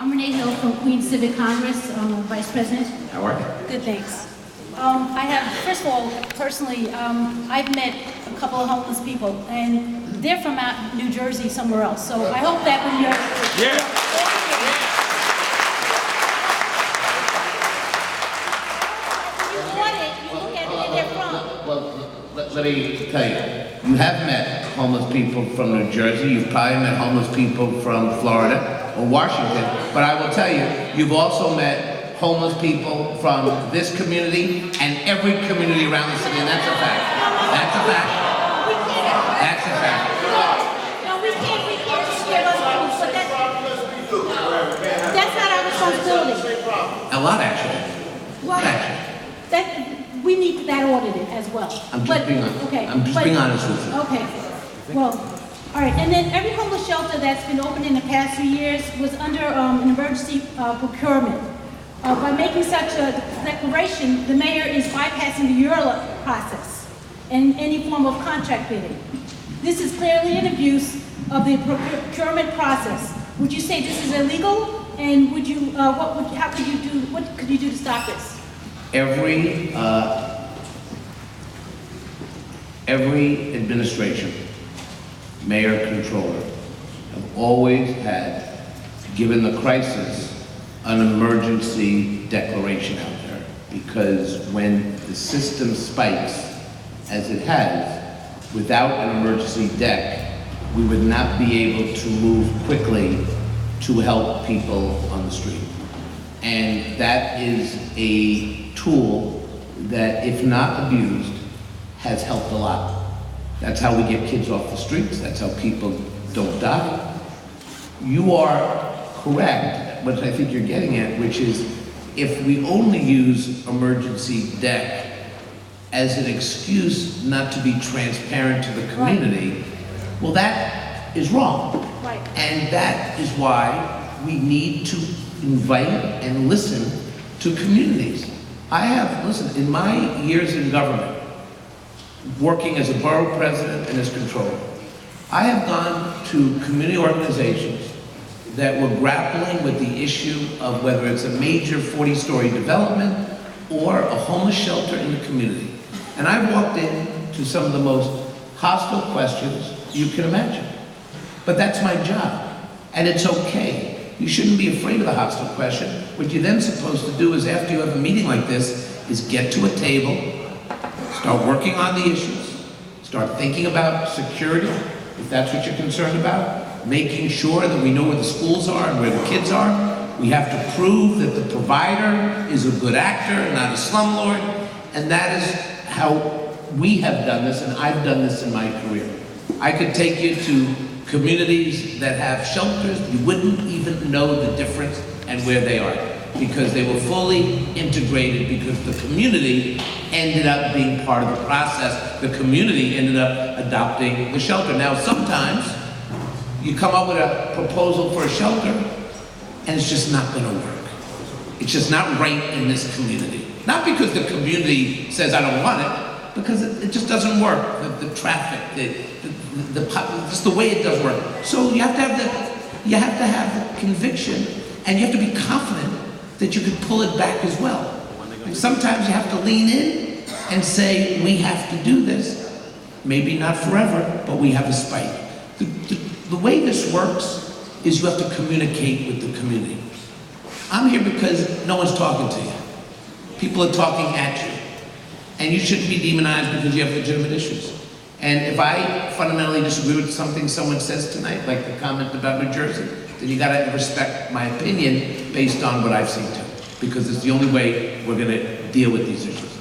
I'm Renee Hill from Queens Civic Congress. I'm a Vice President. How are you? Good, thanks. I have, first of all, personally, I've met a couple of homeless people, and they're from out New Jersey, somewhere else. So I hope that when you're... Yeah. You audit, you look at where they're from. Well, let me tell you, you have met homeless people from New Jersey, you've probably met homeless people from Florida or Washington, but I will tell you, you've also met homeless people from this community and every community around the city, and that's a fact. That's a fact. That's a fact. No, we can't scare those people, but that's not our responsibility. A lot, actually. A lot, actually. We need that audited as well. I'm just being honest. Okay. I'm just being honest with you. Okay. Well, all right. And then every homeless shelter that's been opened in the past few years was under an emergency procurement. By making such a declaration, the mayor is bypassing the URLA process and any form of contract bidding. This is clearly an abuse of the procurement process. Would you say this is illegal? And would you, how could you do, what could you do to stop this? Every administration, mayor, controller, have always had, given the crisis, an emergency declaration out there. Because when the system spikes, as it has, without an emergency deck, we would not be able to move quickly to help people on the street. And that is a tool that, if not abused, has helped a lot. That's how we get kids off the streets. That's how people don't die. You are correct, what I think you're getting at, which is if we only use emergency deck as an excuse not to be transparent to the community, well, that is wrong. Right. And that is why we need to invite and listen to communities. Listen, in my years in government, working as a borough president and as controller, I have gone to community organizations that were grappling with the issue of whether it's a major 40-story development or a homeless shelter in the community. And I've walked into some of the most hostile questions you can imagine. But that's my job, and it's okay. You shouldn't be afraid of the hostile question. What you're then supposed to do is, after you have a meeting like this, is get to a table, start working on the issues, start thinking about security, if that's what you're concerned about, making sure that we know where the schools are and where the kids are. We have to prove that the provider is a good actor and not a slumlord, and that is how we have done this, and I've done this in my career. I could take you to communities that have shelters, you wouldn't even know the difference and where they are, because they were fully integrated, because the community ended up being part of the process. The community ended up adopting the shelter. Now, sometimes you come up with a proposal for a shelter and it's just not gonna work. It's just not right in this community. Not because the community says, I don't want it, because it just doesn't work. The traffic, just the way it does work. So you have to have the conviction, and you have to be confident that you can pull it back as well. And sometimes you have to lean in and say, we have to do this. Maybe not forever, but we have a spike. The way this works is you have to communicate with the community. I'm here because no one's talking to you. People are talking at you. And you shouldn't be demonized because you have legitimate issues. And if I fundamentally disagree with something someone says tonight, like the comment about New Jersey, then you gotta respect my opinion based on what I've seen too. Because it's the only way we're gonna deal with these issues.